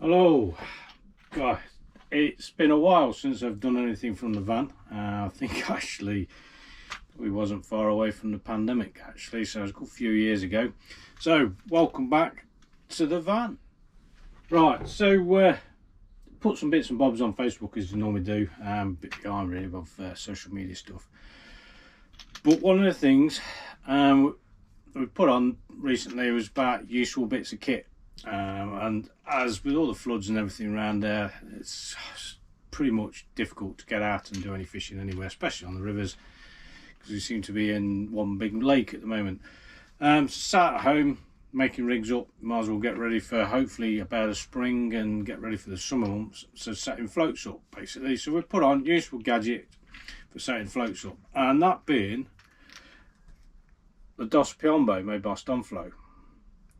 Hello, God, it's been a while since I've done anything from the van. I think actually we wasn't far away from the pandemic actually, so it was a good few years ago. So welcome back to the van. Right, so put some bits and bobs on Facebook as you normally do, bit behind really of social media stuff. But one of the things we put on recently was about useful bits of kit. And as with all the floods and everything around there, it's pretty much difficult to get out and do any fishing anywhere, especially on the rivers, because we seem to be in one big lake at the moment. Sat at home making rigs up, might as well get ready for hopefully a better spring and get ready for the summer months, so setting floats up basically. So we put on useful gadget for setting floats up, and that being the Dosapiombo made by Stonfo.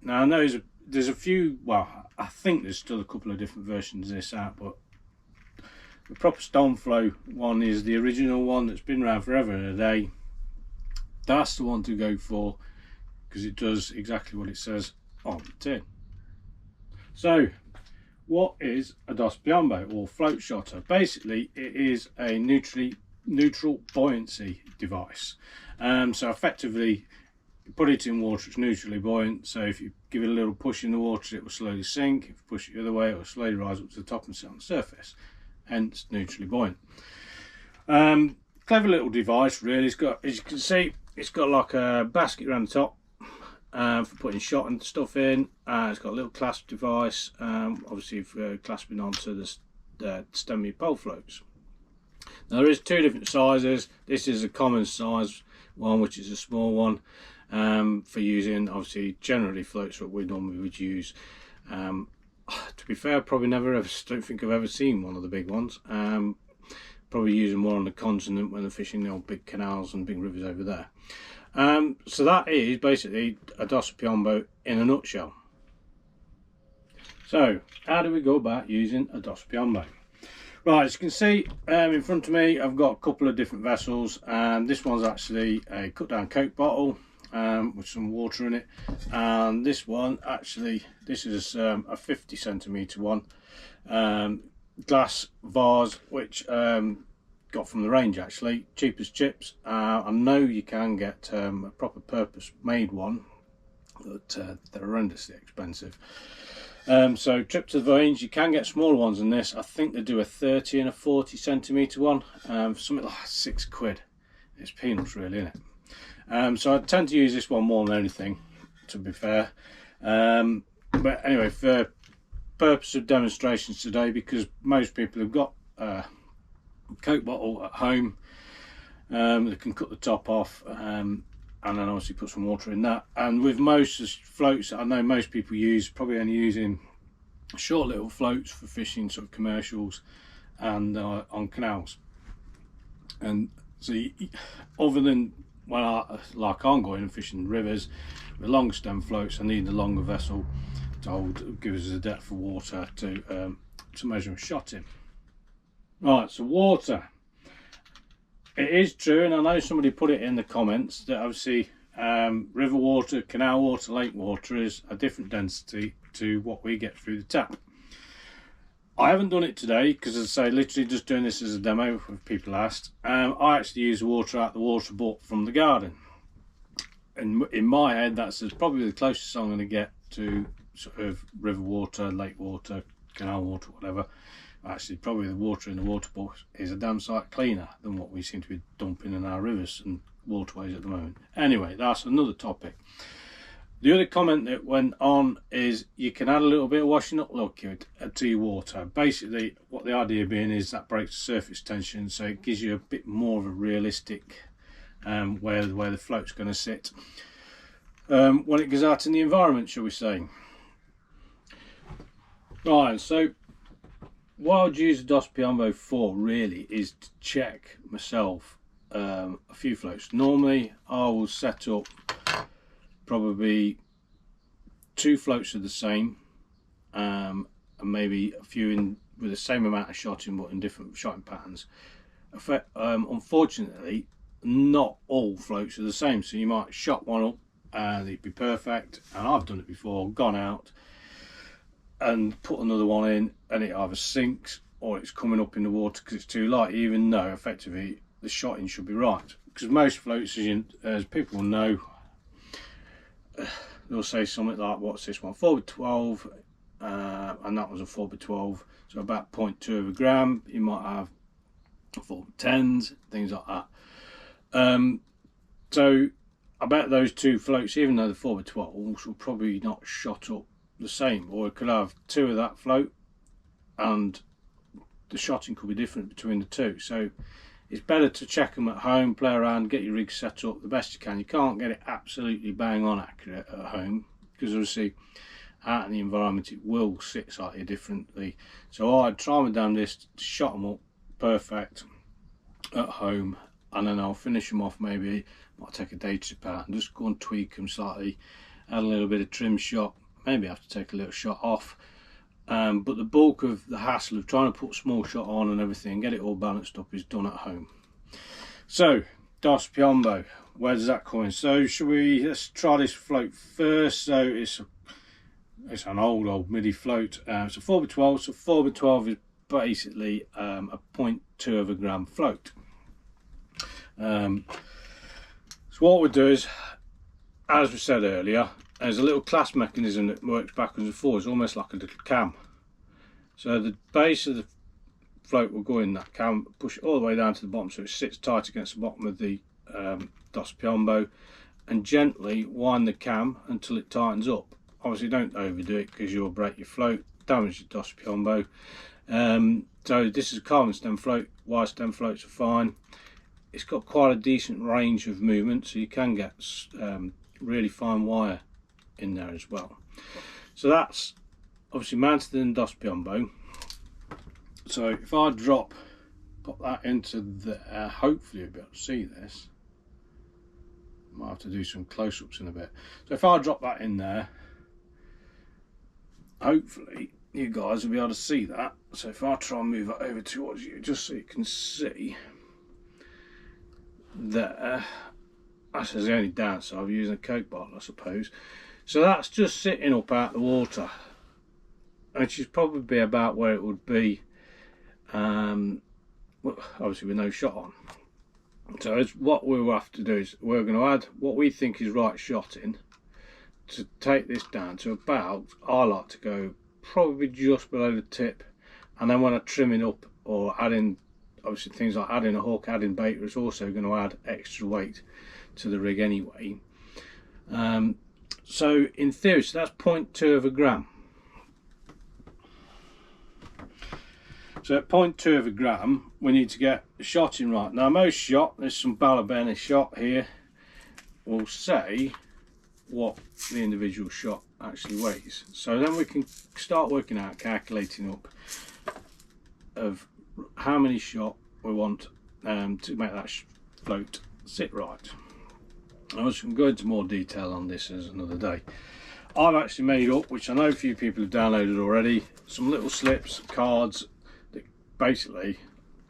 Now I know there's a few, well, I think there's still a couple of different versions of this out, but the proper Stonfo one is the original one that's been around forever and a day. That's the one to go for, because it does exactly what it says on the tin. So what is a Dosapiombo, or float shotter? Basically it is a neutral buoyancy device. So effectively you put it in water, it's neutrally buoyant, so if you give it a little push in the water it will slowly sink. If you push it the other way it will slowly rise up to the top and sit on the surface, hence neutrally buoyant. Clever little device really. It's got, as you can see, it's got like a basket around the top for putting shot and stuff in. It's got a little clasp device, obviously for clasping onto the stem of your pole floats. Now there is two different sizes. This is a common size one, which is a small one, for using obviously generally floats that we normally would use. To be fair, probably don't think I've ever seen one of the big ones. Probably using more on the continent when they're fishing the old big canals and big rivers over there. So that is basically a Dosapiombo in a nutshell. So how do we go about using a Dosapiombo? Right, as you can see in front of me I've got a couple of different vessels, and this one's actually a cut down Coke bottle with some water in it, and this one actually, this is a 50 centimetre one, glass vase, which got from the range actually, cheap as chips. I know you can get a proper purpose made one, but they're horrendously expensive. So trip to the range, you can get smaller ones than this. I think they do a 30 and a 40 centimetre one for something like £6. It's peanuts really, isn't it? So I tend to use this one more than anything, to be fair. But anyway, for purpose of demonstrations today, because most people have got a Coke bottle at home, they can cut the top off, and then obviously put some water in that. And with most floats that I know most people use, probably only using short little floats for fishing, sort of commercials and on canals. And so other than when I'm going and fishing rivers with long stem floats, I need the longer vessel to give us a depth of water to measure a shot in. Right, so water. It is true, and I know somebody put it in the comments, that obviously river water, canal water, lake water is a different density to what we get through the tap. I haven't done it today because, as I say, literally just doing this as a demo if people asked. I actually use water out the water butt from the garden, and in my head that's probably the closest I'm going to get to sort of river water, lake water, canal water, whatever. Actually, probably the water in the water butt is a damn sight cleaner than what we seem to be dumping in our rivers and waterways at the moment. Anyway, that's another topic. The other comment that went on is you can add a little bit of washing up liquid to your water. Basically, what the idea being is that breaks the surface tension, so it gives you a bit more of a realistic where the float's going to sit when it goes out in the environment, shall we say. Right, so what I would use a Dosapiombo for really is to check myself a few floats. Normally I will set up probably 2 floats of the same, and maybe a few with the same amount of shotting but in different shotting patterns. Unfortunately, not all floats are the same, so you might shot one up and it'd be perfect, and I've done it before, gone out and put another one in, and it either sinks or it's coming up in the water because it's too light, even though effectively the shotting should be right. Because most floats, as people know, they'll say something like, what's this one, 4x12, and that was a 4x12, so about 0.2 of a gram. You might have 4x10s, things like that. So I bet those two floats, even though the 4x12s, will probably not shot up the same, or it could have two of that float and the shotting could be different between the two. So it's better to check them at home, play around, get your rig set up the best you can. You can't get it absolutely bang on accurate at home, because obviously out in the environment it will sit slightly differently. So I'd try my damnedest to shot them up perfect at home, and then I'll finish them off. Maybe might take a day trip out and just go and tweak them slightly, add a little bit of trim shot, maybe have to take a little shot off. But the bulk of the hassle of trying to put small shot on and everything, get it all balanced up, is done at home. So Dosapiombo, where does that come in? So let's try this float first. So it's an old MIDI float. It's a 4x12, so 4x12 is basically a 0.2 of a gram float. So what we do is, as we said earlier, there's a little clasp mechanism that works backwards and forwards, almost like a little cam. So the base of the float will go in that cam, push it all the way down to the bottom so it sits tight against the bottom of the Dosapiombo, and gently wind the cam until it tightens up. Obviously don't overdo it because you'll break your float, damage your Dosapiombo. So this is a carbon stem float. Wire stem floats are fine. It's got quite a decent range of movement, so you can get really fine wire in there as well. So that's obviously mounted in Dosapiombo. So if I pop that into there, hopefully you'll be able to see this. Might have to do some close-ups in a bit. So if I drop that in there, hopefully you guys will be able to see that. So if I try and move that over towards you, just so you can see there, that's the only downside of using a Coke bottle, I suppose. So that's just sitting up out the water, which is probably about where it would be, obviously with no shot on. So what we'll have to do is we're going to add what we think is right shotting to take this down to about, I like to go probably just below the tip, and then when I trim it up or add in, obviously things like adding a hook, adding bait is also going to add extra weight to the rig anyway. So in theory, so that's 0.2 of a gram. So at 0.2 of a gram, we need to get the shotting right. Now most shot, there's some balabene shot here, will say what the individual shot actually weighs. So then we can start working out, calculating up of how many shot we want to make that float sit right. I was going to go into more detail on this as another day. I've actually made up, which I know a few people have downloaded already, some little slips, cards that basically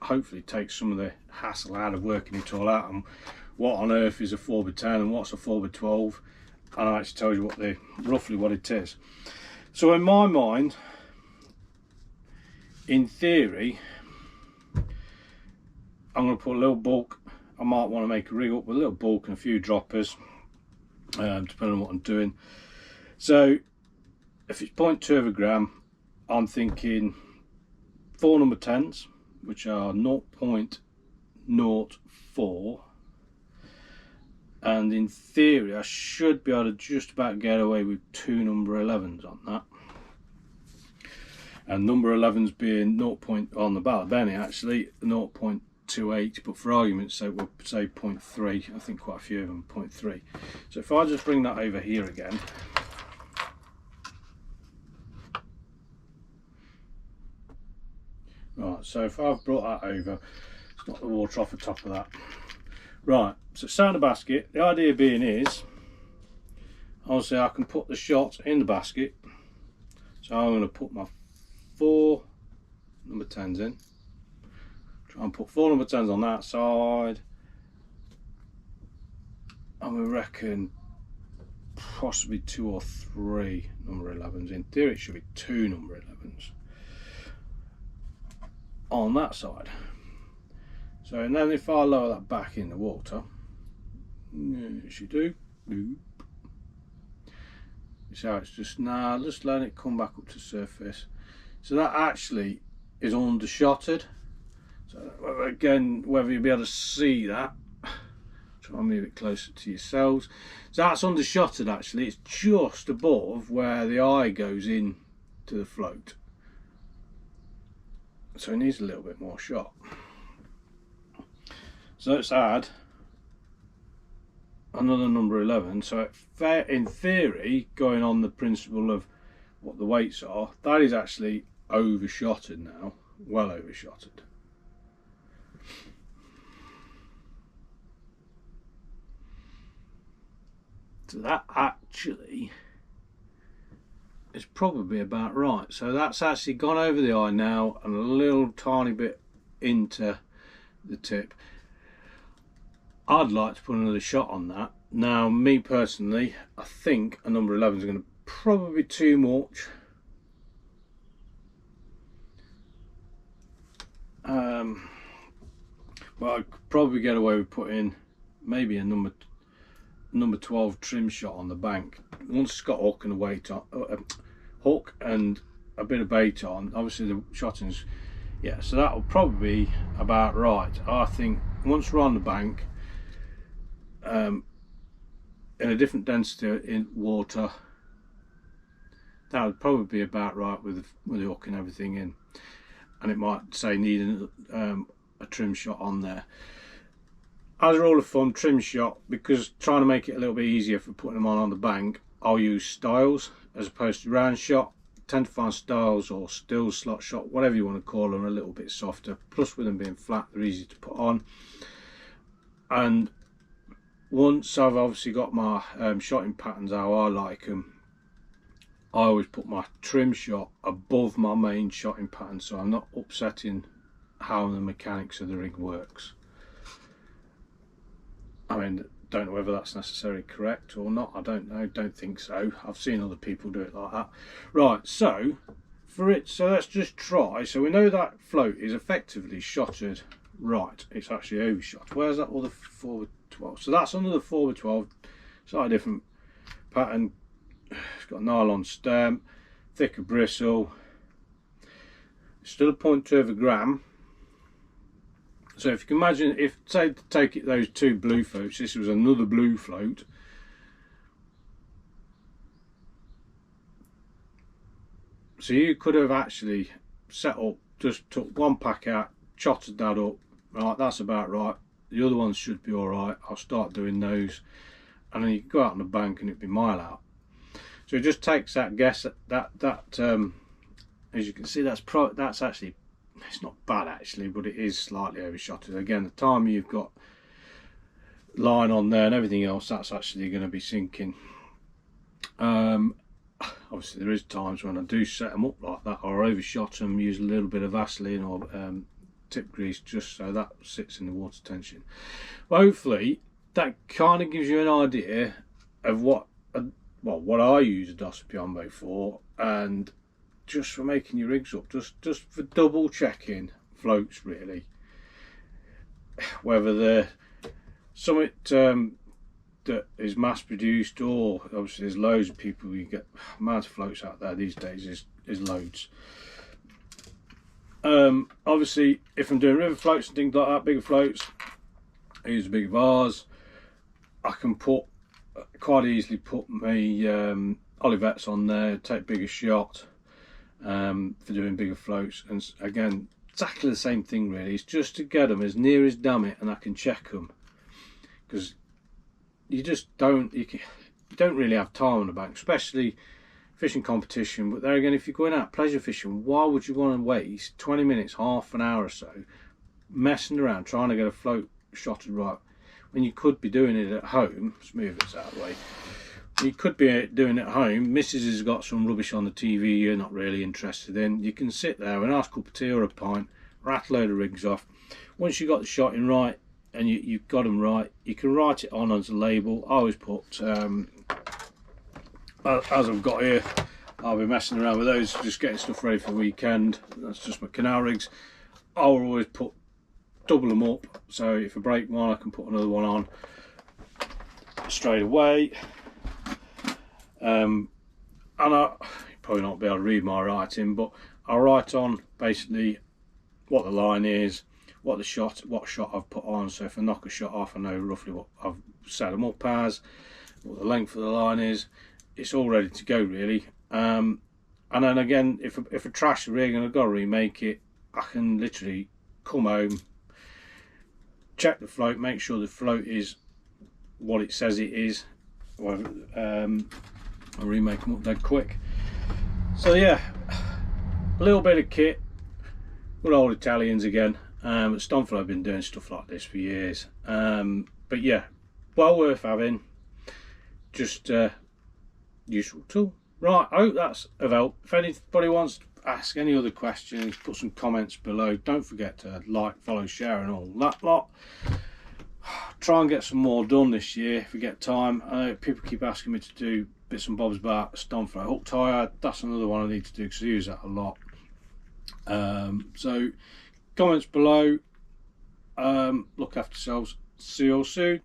hopefully take some of the hassle out of working it all out, and what on earth is a 4x10 and what's a 4x12, and I actually tell you roughly what it is. So in my mind, in theory, I'm going to put a little bulk. I might want to make a rig up with a little bulk and a few droppers, depending on what I'm doing. So if it's 0.2 of a gram, I'm thinking 4 number 10s, which are 0.04, and in theory I should be able to just about get away with 2 number 11s on that. And number 11s being 0. On the balabene actually 0.28, but for argument's sake we'll say 0.3. I think quite a few of them 0.3. So if I just bring that over here again, right, so if I've brought that over, it's not the water off the top of that. Right, so center basket, the idea being is, obviously I can put the shot in the basket. So I'm going to put my 4 number 10s in. Try and put 4 number 10s on that side. And we reckon possibly 2 or 3 number 11s. In theory, it should be 2 number 11s on that side. So, and then if I lower that back in the water, as you do, you see how it's just now, just letting it come back up to surface. So that actually is undershotted. So again, whether you'll be able to see that, try and move it closer to yourselves. So that's undershotted actually. It's just above where the eye goes in to the float. So it needs a little bit more shot. So let's add another number 11. So in theory, going on the principle of what the weights are, that is actually overshotted now, well overshotted. So that actually is probably about right. So that's actually gone over the eye now and a little tiny bit into the tip. I'd like to put another shot on that. Now, me personally, I think a number 11 is going to probably be too much. But I could probably get away with putting maybe a number 12 trim shot on the bank. Once it's got hook and a weight on, hook and a bit of bait on, obviously the shotting's, yeah, so that will probably be about right. I think once we're on the bank, in a different density in water, that would probably be about right with the hook and everything in, and it might say needing a trim shot on there. As a rule of thumb, trim shot, because trying to make it a little bit easier for putting them on the bank, I'll use styles as opposed to round shot. I tend to find styles or still slot shot, whatever you want to call them, a little bit softer. Plus with them being flat, they're easy to put on. And once I've obviously got my shotting patterns how I like them, I always put my trim shot above my main shotting pattern, so I'm not upsetting how the mechanics of the rig works. I mean, don't know whether that's necessarily correct or not. I don't know, don't think so. I've seen other people do it like that. Right, so let's just try. So we know that float is effectively shotted right. It's actually overshot. Where's that other 4x12? So that's another 4x12, slightly different pattern. It's got a nylon stem, thicker bristle. It's still a 0.2 of a gram. So if you can imagine, if say to take it those 2 blue floats, this was another blue float. So you could have actually set up, just took one pack out, chotted that up. Right, that's about right. The other ones should be all right. I'll start doing those, and then you can go out on the bank and it'd be mile out. So it just takes that guess that as you can see, that's actually, it's not bad actually, but it is slightly overshotted. Again, the time you've got line on there and everything else, that's actually going to be sinking. Obviously there is times when I do set them up like that, or overshot them, use a little bit of Vaseline or tip grease just so that sits in the water tension. But hopefully that kind of gives you an idea of what I use a Dosapiombo for, and just for making your rigs up, just for double checking floats really, whether they're something that is mass produced, or obviously there's loads of people, you get amount of floats out there these days is loads. Obviously if I'm doing river floats and things like that, bigger floats, I use a bigger vase. I can quite easily put my Olivettes on there, take bigger shot for doing bigger floats. And again, exactly the same thing really, it's just to get them as near as damn it, and I can check them, because you don't really have time on the bank, especially fishing competition. But there again, if you're going out pleasure fishing, why would you want to waste 20 minutes, half an hour or so messing around trying to get a float shotted right, when you could be doing it at home? Let's move this out of the way. You could be doing it at home. Mrs. has got some rubbish on the TV you're not really interested in. You can sit there with a nice cup of tea or a pint, rattle a load of rigs off. Once you've got the shotting right and you've got them right, you can write it on as a label. I always put, as I've got here, I'll be messing around with those, just getting stuff ready for the weekend. That's just my canal rigs. I'll always double them up, so if I break one I can put another one on straight away. And I probably not be able to read my writing, but I'll write on basically what the line is, what shot I've put on. So if I knock a shot off, I know roughly what I've set them up as, what the length of the line is. It's all ready to go really. And then again, if I trash the rig and I've got to remake it, I can literally come home, check the float, make sure the float is what it says it is. I'll remake them up dead quick. So yeah, a little bit of kit. Good old Italians again. At Stonfo I've been doing stuff like this for years. But yeah, well worth having. Just useful tool. Right, I hope that's of help. If anybody wants to ask any other questions, put some comments below. Don't forget to like, follow, share and all that lot. Try and get some more done this year if we get time. People keep asking me to do bits and bobs about Stonfo hook tire. That's another one I need to do because I use that a lot. So comments below. Look after yourselves. See you all soon.